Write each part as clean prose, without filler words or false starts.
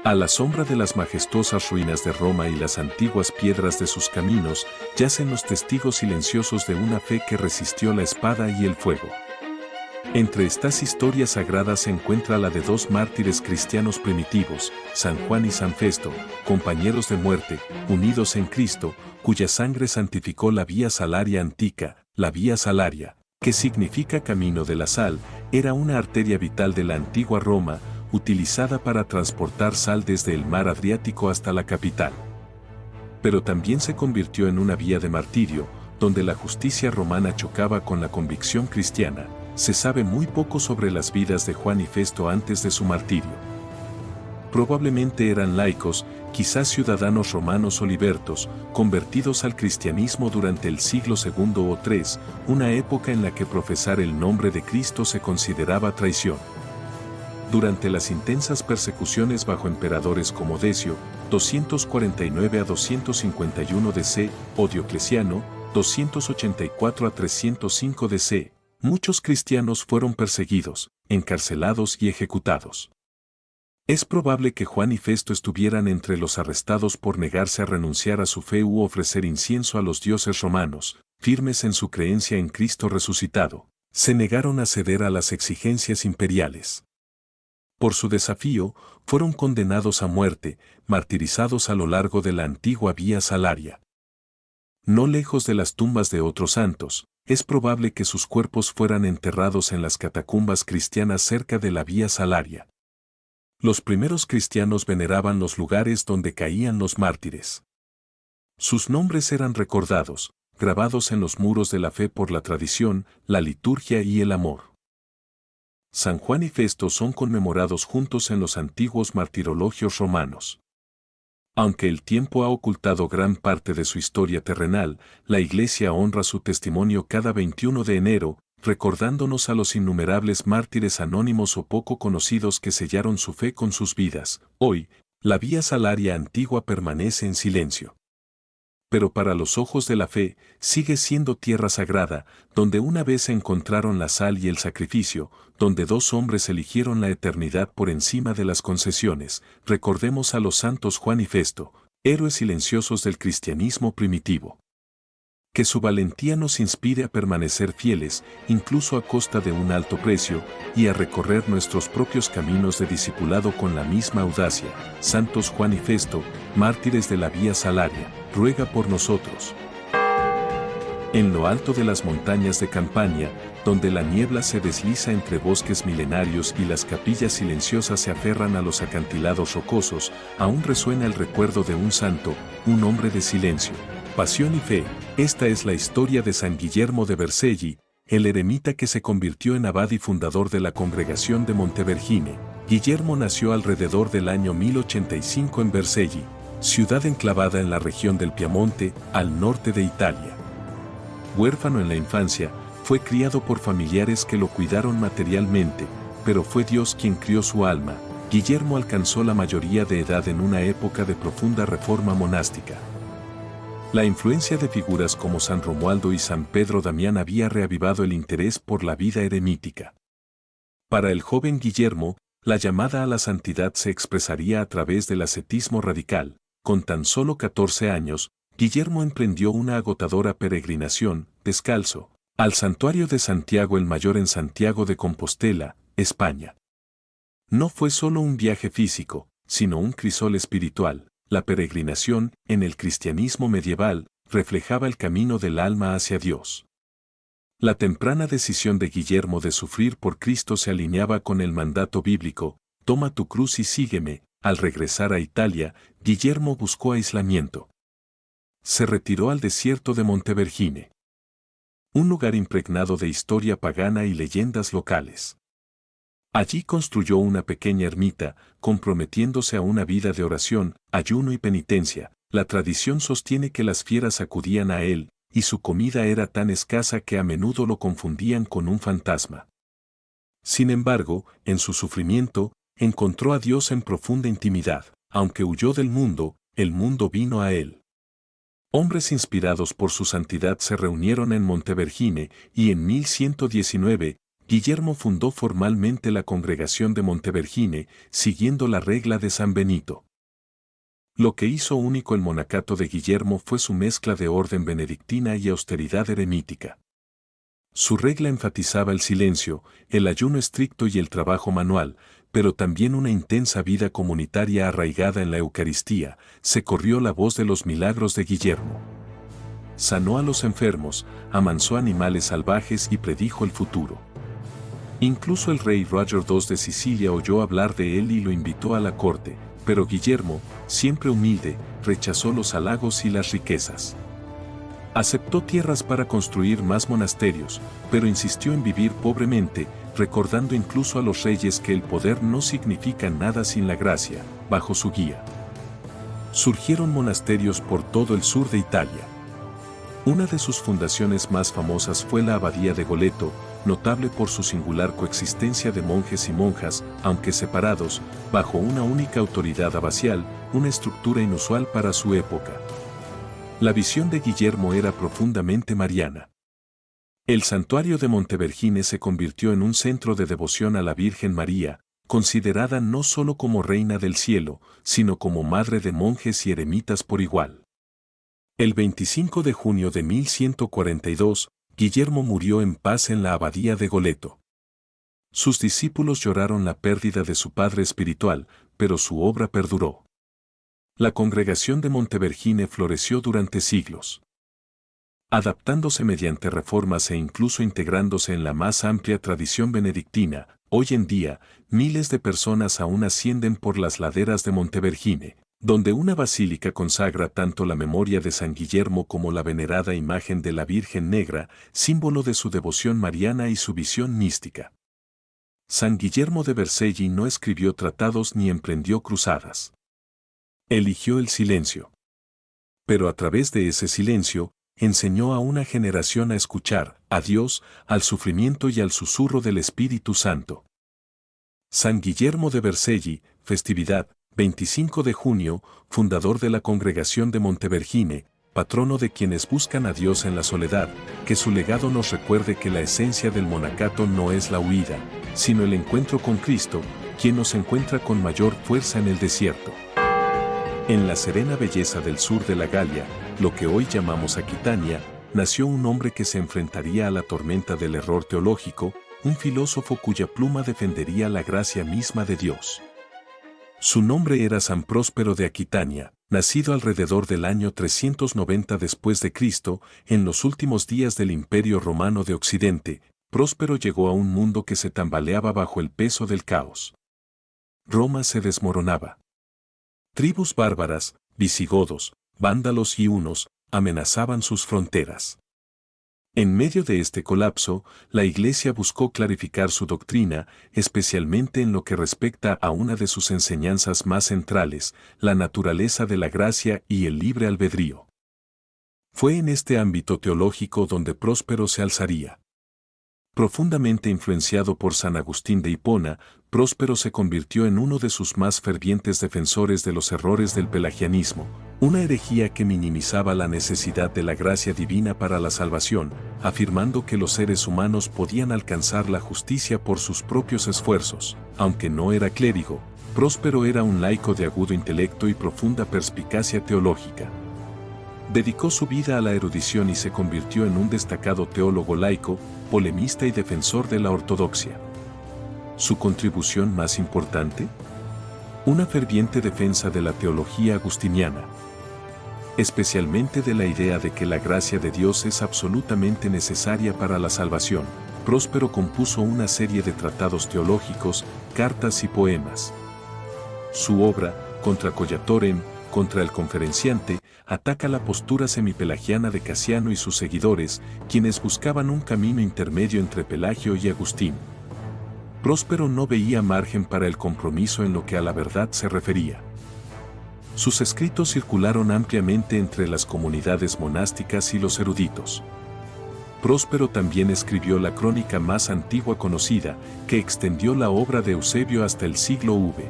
A la sombra de las majestuosas ruinas de Roma y las antiguas piedras de sus caminos, yacen los testigos silenciosos de una fe que resistió la espada y el fuego. Entre estas historias sagradas se encuentra la de dos mártires cristianos primitivos, San Juan y San Festo, compañeros de muerte, unidos en Cristo, cuya sangre santificó la Vía Salaria antica. La Vía Salaria, que significa camino de la sal, era una arteria vital de la antigua Roma, utilizada para transportar sal desde el mar Adriático hasta la capital. Pero también se convirtió en una vía de martirio, donde la justicia romana chocaba con la convicción cristiana. Se sabe muy poco sobre las vidas de Juan y Festo antes de su martirio. Probablemente eran laicos, quizás ciudadanos romanos o libertos, convertidos al cristianismo durante el siglo II o III, una época en la que profesar el nombre de Cristo se consideraba traición. Durante las intensas persecuciones bajo emperadores como Decio, 249 a 251 DC, o Diocleciano, 284 a 305 DC, muchos cristianos fueron perseguidos, encarcelados y ejecutados. Es probable que Juan y Festo estuvieran entre los arrestados por negarse a renunciar a su fe u ofrecer incienso a los dioses romanos, firmes en su creencia en Cristo resucitado. Se negaron a ceder a las exigencias imperiales. Por su desafío, fueron condenados a muerte, martirizados a lo largo de la antigua Vía Salaria. No lejos de las tumbas de otros santos, es probable que sus cuerpos fueran enterrados en las catacumbas cristianas cerca de la Vía Salaria. Los primeros cristianos veneraban los lugares donde caían los mártires. Sus nombres eran recordados, grabados en los muros de la fe por la tradición, la liturgia y el amor. San Juan y Festo son conmemorados juntos en los antiguos martirologios romanos. Aunque el tiempo ha ocultado gran parte de su historia terrenal, la Iglesia honra su testimonio cada 21 de enero, recordándonos a los innumerables mártires anónimos o poco conocidos que sellaron su fe con sus vidas. Hoy, la Vía Salaria antigua permanece en silencio. Pero para los ojos de la fe, sigue siendo tierra sagrada, donde una vez se encontraron la sal y el sacrificio, donde dos hombres eligieron la eternidad por encima de las concesiones. Recordemos a los santos Juan y Festo, héroes silenciosos del cristianismo primitivo. Que su valentía nos inspire a permanecer fieles, incluso a costa de un alto precio, y a recorrer nuestros propios caminos de discipulado con la misma audacia. Santos Juan y Festo, mártires de la Vía Salaria, ruega por nosotros. En lo alto de las montañas de Campania, donde la niebla se desliza entre bosques milenarios y las capillas silenciosas se aferran a los acantilados rocosos, aún resuena el recuerdo de un santo, un hombre de silencio, pasión y fe. Esta es la historia de San Guillermo de Vercelli, el eremita que se convirtió en abad y fundador de la congregación de Montevergine. Guillermo nació alrededor del año 1085 en Vercelli, ciudad enclavada en la región del Piamonte, al norte de Italia. Huérfano en la infancia, fue criado por familiares que lo cuidaron materialmente, pero fue Dios quien crió su alma. Guillermo alcanzó la mayoría de edad en una época de profunda reforma monástica. La influencia de figuras como San Romualdo y San Pedro Damián había reavivado el interés por la vida eremítica. Para el joven Guillermo, la llamada a la santidad se expresaría a través del ascetismo radical. Con tan solo 14 años, Guillermo emprendió una agotadora peregrinación, descalzo, al santuario de Santiago el Mayor en Santiago de Compostela, España. No fue solo un viaje físico, sino un crisol espiritual. La peregrinación, en el cristianismo medieval, reflejaba el camino del alma hacia Dios. La temprana decisión de Guillermo de sufrir por Cristo se alineaba con el mandato bíblico, toma tu cruz y sígueme. Al regresar a Italia, Guillermo buscó aislamiento. Se retiró al desierto de Montevergine, un lugar impregnado de historia pagana y leyendas locales. Allí construyó una pequeña ermita, comprometiéndose a una vida de oración, ayuno y penitencia. La tradición sostiene que las fieras acudían a él, y su comida era tan escasa que a menudo lo confundían con un fantasma. Sin embargo, en su sufrimiento, encontró a Dios en profunda intimidad. Aunque huyó del mundo, el mundo vino a él. Hombres inspirados por su santidad se reunieron en Montevergine, y en 1119, Guillermo fundó formalmente la Congregación de Montevergine, siguiendo la regla de San Benito. Lo que hizo único el monacato de Guillermo fue su mezcla de orden benedictina y austeridad eremítica. Su regla enfatizaba el silencio, el ayuno estricto y el trabajo manual, pero también una intensa vida comunitaria arraigada en la Eucaristía. Se corrió la voz de los milagros de Guillermo. Sanó a los enfermos, amansó animales salvajes y predijo el futuro. Incluso el rey Roger II de Sicilia oyó hablar de él y lo invitó a la corte, pero Guillermo, siempre humilde, rechazó los halagos y las riquezas. Aceptó tierras para construir más monasterios, pero insistió en vivir pobremente, recordando incluso a los reyes que el poder no significa nada sin la gracia. Bajo su guía surgieron monasterios por todo el sur de Italia. Una de sus fundaciones más famosas fue la Abadía de Goleto, notable por su singular coexistencia de monjes y monjas, aunque separados, bajo una única autoridad abacial, una estructura inusual para su época. La visión de Guillermo era profundamente mariana. El santuario de Montevergine se convirtió en un centro de devoción a la Virgen María, considerada no solo como reina del cielo, sino como madre de monjes y eremitas por igual. El 25 de junio de 1142, Guillermo murió en paz en la abadía de Goleto. Sus discípulos lloraron la pérdida de su padre espiritual, pero su obra perduró. La congregación de Montevergine floreció durante siglos, adaptándose mediante reformas e incluso integrándose en la más amplia tradición benedictina. Hoy en día, miles de personas aún ascienden por las laderas de Montevergine, donde una basílica consagra tanto la memoria de San Guillermo como la venerada imagen de la Virgen Negra, símbolo de su devoción mariana y su visión mística. San Guillermo de Vercelli no escribió tratados ni emprendió cruzadas. Eligió el silencio. Pero a través de ese silencio, enseñó a una generación a escuchar a Dios, al sufrimiento y al susurro del Espíritu Santo. San Guillermo de Vercelli, festividad, 25 de junio, fundador de la Congregación de Montevergine, patrono de quienes buscan a Dios en la soledad, que su legado nos recuerde que la esencia del monacato no es la huida, sino el encuentro con Cristo, quien nos encuentra con mayor fuerza en el desierto. En la serena belleza del sur de la Galia, lo que hoy llamamos Aquitania, nació un hombre que se enfrentaría a la tormenta del error teológico, un filósofo cuya pluma defendería la gracia misma de Dios. Su nombre era San Próspero de Aquitania, nacido alrededor del año 390 después de Cristo, en los últimos días del Imperio Romano de Occidente. Próspero llegó a un mundo que se tambaleaba bajo el peso del caos. Roma se desmoronaba. Tribus bárbaras, visigodos, vándalos y hunos, amenazaban sus fronteras. En medio de este colapso, la Iglesia buscó clarificar su doctrina, especialmente en lo que respecta a una de sus enseñanzas más centrales, la naturaleza de la gracia y el libre albedrío. Fue en este ámbito teológico donde Próspero se alzaría. Profundamente influenciado por San Agustín de Hipona, Próspero se convirtió en uno de sus más fervientes defensores de los errores del pelagianismo, una herejía que minimizaba la necesidad de la gracia divina para la salvación, afirmando que los seres humanos podían alcanzar la justicia por sus propios esfuerzos. Aunque no era clérigo, Próspero era un laico de agudo intelecto y profunda perspicacia teológica. Dedicó su vida a la erudición y se convirtió en un destacado teólogo laico, polemista y defensor de la ortodoxia. ¿Su contribución más importante? Una ferviente defensa de la teología agustiniana, especialmente de la idea de que la gracia de Dios es absolutamente necesaria para la salvación. Próspero compuso una serie de tratados teológicos, cartas y poemas. Su obra, Contra Collatorem, contra el conferenciante, ataca la postura semipelagiana de Casiano y sus seguidores, quienes buscaban un camino intermedio entre Pelagio y Agustín. Próspero no veía margen para el compromiso en lo que a la verdad se refería. Sus escritos circularon ampliamente entre las comunidades monásticas y los eruditos. Próspero también escribió la crónica más antigua conocida, que extendió la obra de Eusebio hasta el siglo V.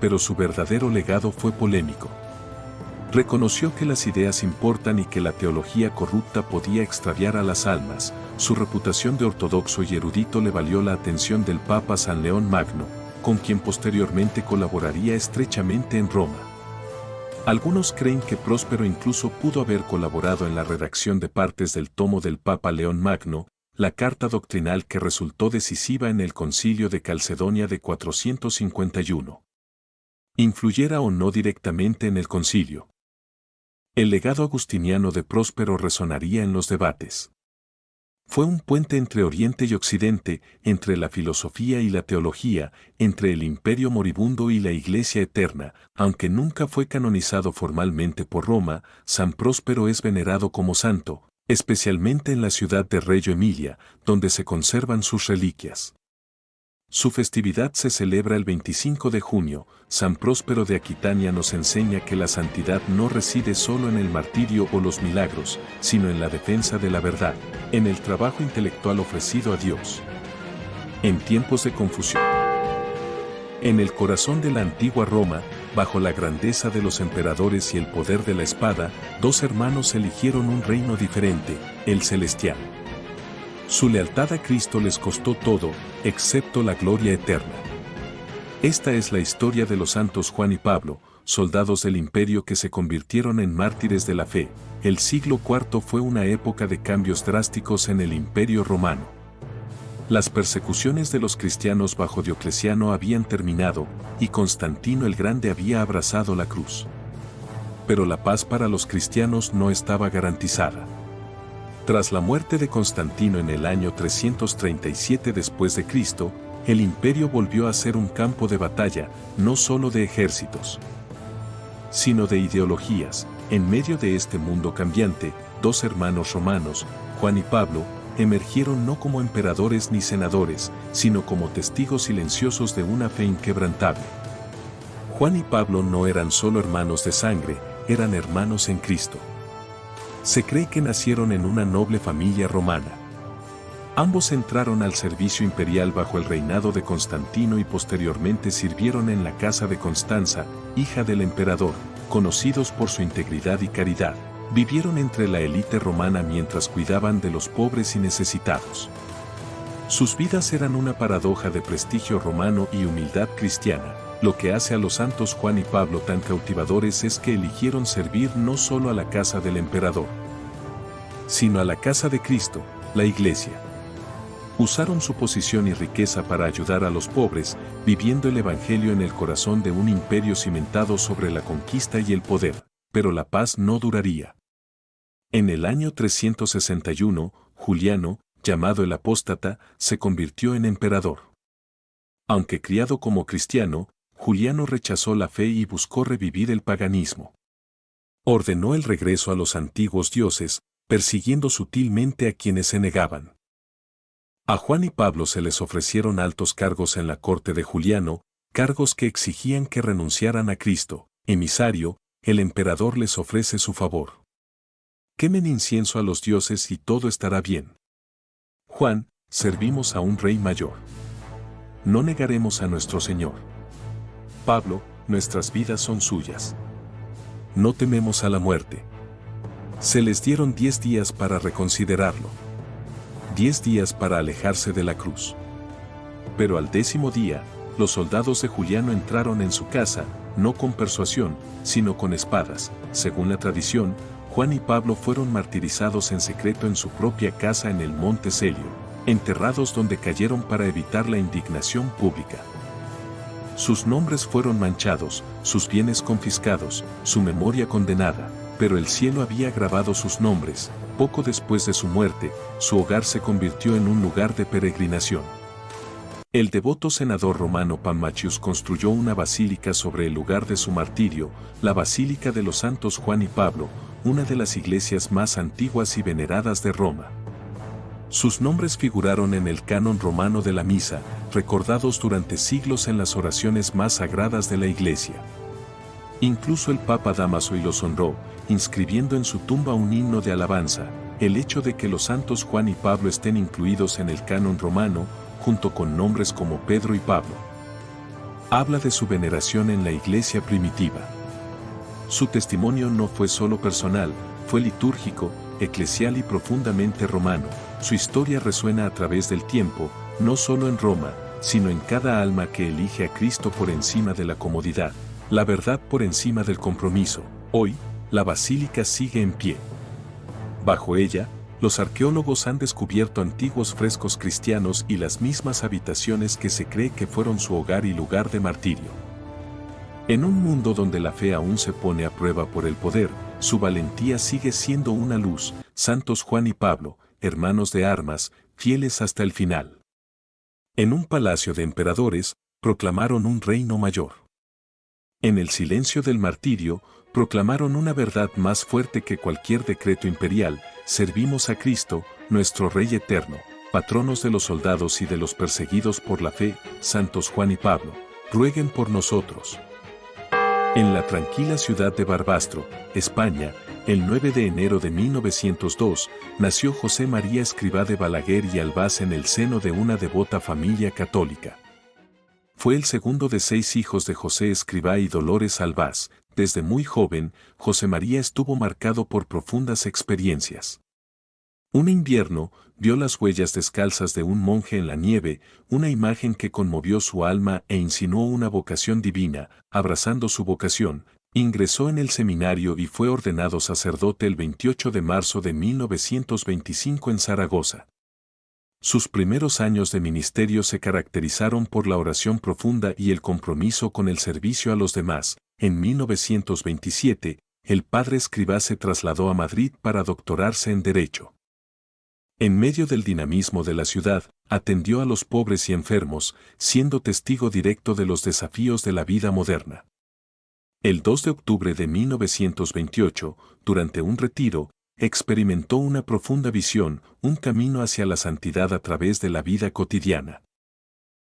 Pero su verdadero legado fue polémico. Reconoció que las ideas importan y que la teología corrupta podía extraviar a las almas. Su reputación de ortodoxo y erudito le valió la atención del Papa San León Magno, con quien posteriormente colaboraría estrechamente en Roma. Algunos creen que Próspero incluso pudo haber colaborado en la redacción de partes del tomo del Papa León Magno, la carta doctrinal que resultó decisiva en el Concilio de Calcedonia de 451. Influyera o no directamente en el concilio. El legado agustiniano de Próspero resonaría en los debates. Fue un puente entre Oriente y Occidente, entre la filosofía y la teología, entre el imperio moribundo y la Iglesia eterna. Aunque nunca fue canonizado formalmente por Roma, San Próspero es venerado como santo, especialmente en la ciudad de Reggio Emilia, donde se conservan sus reliquias. Su festividad se celebra el 25 de junio. San Próspero de Aquitania nos enseña que la santidad no reside solo en el martirio o los milagros, sino en la defensa de la verdad, en el trabajo intelectual ofrecido a Dios. En tiempos de confusión. En el corazón de la antigua Roma, bajo la grandeza de los emperadores y el poder de la espada, dos hermanos eligieron un reino diferente, el celestial. Su lealtad a Cristo les costó todo, excepto la gloria eterna. Esta es la historia de los santos Juan y Pablo, soldados del imperio que se convirtieron en mártires de la fe. El siglo IV fue una época de cambios drásticos en el imperio romano. Las persecuciones de los cristianos bajo Diocleciano habían terminado, y Constantino el Grande había abrazado la cruz. Pero la paz para los cristianos no estaba garantizada. Tras la muerte de Constantino en el año 337 después de Cristo, el imperio volvió a ser un campo de batalla, no solo de ejércitos, sino de ideologías. En medio de este mundo cambiante, dos hermanos romanos, Juan y Pablo, emergieron no como emperadores ni senadores, sino como testigos silenciosos de una fe inquebrantable. Juan y Pablo no eran solo hermanos de sangre, eran hermanos en Cristo. Se cree que nacieron en una noble familia romana. Ambos entraron al servicio imperial bajo el reinado de Constantino y posteriormente sirvieron en la casa de Constanza, hija del emperador, conocidos por su integridad y caridad. Vivieron entre la élite romana mientras cuidaban de los pobres y necesitados. Sus vidas eran una paradoja de prestigio romano y humildad cristiana. Lo que hace a los santos Juan y Pablo tan cautivadores es que eligieron servir no solo a la casa del emperador, sino a la casa de Cristo, la Iglesia. Usaron su posición y riqueza para ayudar a los pobres, viviendo el Evangelio en el corazón de un imperio cimentado sobre la conquista y el poder. Pero la paz no duraría. En el año 361, Juliano, llamado el Apóstata, se convirtió en emperador. Aunque criado como cristiano, Juliano rechazó la fe y buscó revivir el paganismo. Ordenó el regreso a los antiguos dioses, persiguiendo sutilmente a quienes se negaban. A Juan y Pablo se les ofrecieron altos cargos en la corte de Juliano, cargos que exigían que renunciaran a Cristo. Emisario, el emperador les ofrece su favor. Quemen incienso a los dioses y todo estará bien. Juan, servimos a un rey mayor. No negaremos a nuestro Señor. Pablo, nuestras vidas son suyas. No tememos a la muerte. Se les dieron 10 días para reconsiderarlo. 10 días para alejarse de la cruz. Pero al 10º día, los soldados de Juliano entraron en su casa, no con persuasión, sino con espadas. Según la tradición, Juan y Pablo fueron martirizados en secreto en su propia casa en el Monte Celio, enterrados donde cayeron para evitar la indignación pública. Sus nombres fueron manchados, sus bienes confiscados, su memoria condenada, pero el cielo había grabado sus nombres. Poco después de su muerte, su hogar se convirtió en un lugar de peregrinación. El devoto senador romano Pammachius construyó una basílica sobre el lugar de su martirio, la Basílica de los Santos Juan y Pablo, una de las iglesias más antiguas y veneradas de Roma. Sus nombres figuraron en el canon romano de la misa, recordados durante siglos en las oraciones más sagradas de la iglesia. Incluso el Papa Dámaso los honró, inscribiendo en su tumba un himno de alabanza. El hecho de que los santos Juan y Pablo estén incluidos en el canon romano, junto con nombres como Pedro y Pablo, habla de su veneración en la iglesia primitiva. Su testimonio no fue solo personal, fue litúrgico, eclesial y profundamente romano. Su historia resuena a través del tiempo, no solo en Roma, sino en cada alma que elige a Cristo por encima de la comodidad, la verdad por encima del compromiso. Hoy, la basílica sigue en pie. Bajo ella, los arqueólogos han descubierto antiguos frescos cristianos y las mismas habitaciones que se cree que fueron su hogar y lugar de martirio. En un mundo donde la fe aún se pone a prueba por el poder, su valentía sigue siendo una luz. Santos Juan y Pablo, hermanos de armas, fieles hasta el final. En un palacio de emperadores, proclamaron un reino mayor. En el silencio del martirio, proclamaron una verdad más fuerte que cualquier decreto imperial: servimos a Cristo, nuestro Rey eterno, patronos de los soldados y de los perseguidos por la fe. Santos Juan y Pablo, rueguen por nosotros. En la tranquila ciudad de Barbastro, España, el 9 de enero de 1902, nació José María Escrivá de Balaguer y Albás en el seno de una devota familia católica. Fue el segundo de 6 hijos de José Escrivá y Dolores Albás. Desde muy joven, José María estuvo marcado por profundas experiencias. Un invierno, vio las huellas descalzas de un monje en la nieve, una imagen que conmovió su alma e insinuó una vocación divina. Abrazando su vocación, ingresó en el seminario y fue ordenado sacerdote el 28 de marzo de 1925 en Zaragoza. Sus primeros años de ministerio se caracterizaron por la oración profunda y el compromiso con el servicio a los demás. En 1927, el padre Escrivá se trasladó a Madrid para doctorarse en Derecho. En medio del dinamismo de la ciudad, atendió a los pobres y enfermos, siendo testigo directo de los desafíos de la vida moderna. El 2 de octubre de 1928, durante un retiro, experimentó una profunda visión, un camino hacia la santidad a través de la vida cotidiana.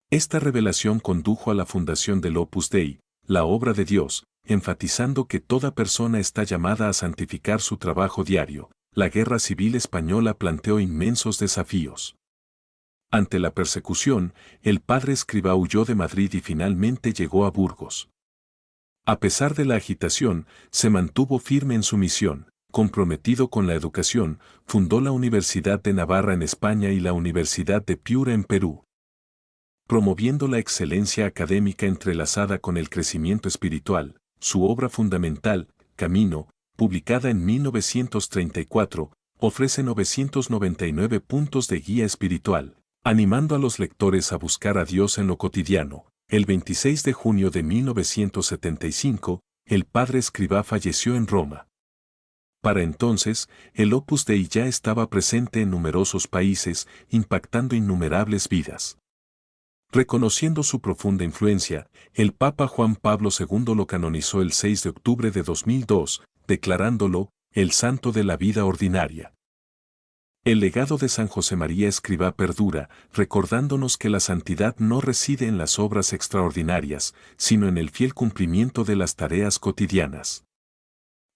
Esta revelación condujo a la fundación del Opus Dei, la obra de Dios, enfatizando que toda persona está llamada a santificar su trabajo diario. La Guerra Civil Española planteó inmensos desafíos. Ante la persecución, el padre Escrivá huyó de Madrid y finalmente llegó a Burgos. A pesar de la agitación, se mantuvo firme en su misión. Comprometido con la educación, fundó la Universidad de Navarra en España y la Universidad de Piura en Perú. Promoviendo la excelencia académica entrelazada con el crecimiento espiritual, su obra fundamental, Camino, publicada en 1934, ofrece 999 puntos de guía espiritual, animando a los lectores a buscar a Dios en lo cotidiano. El 26 de junio de 1975, el padre Escrivá falleció en Roma. Para entonces, el Opus Dei ya estaba presente en numerosos países, impactando innumerables vidas. Reconociendo su profunda influencia, el Papa Juan Pablo II lo canonizó el 6 de octubre de 2002, declarándolo el santo de la vida ordinaria. El legado de San José María Escrivá perdura, recordándonos que la santidad no reside en las obras extraordinarias, sino en el fiel cumplimiento de las tareas cotidianas.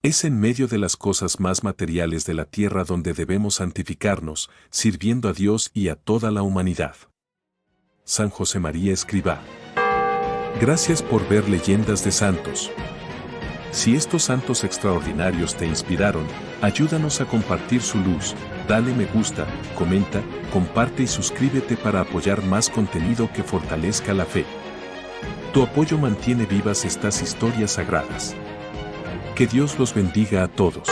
Es en medio de las cosas más materiales de la tierra donde debemos santificarnos, sirviendo a Dios y a toda la humanidad. San José María Escrivá. Gracias por ver Leyendas de Santos. Si estos santos extraordinarios te inspiraron, ayúdanos a compartir su luz, dale me gusta, comenta, comparte y suscríbete para apoyar más contenido que fortalezca la fe. Tu apoyo mantiene vivas estas historias sagradas. Que Dios los bendiga a todos.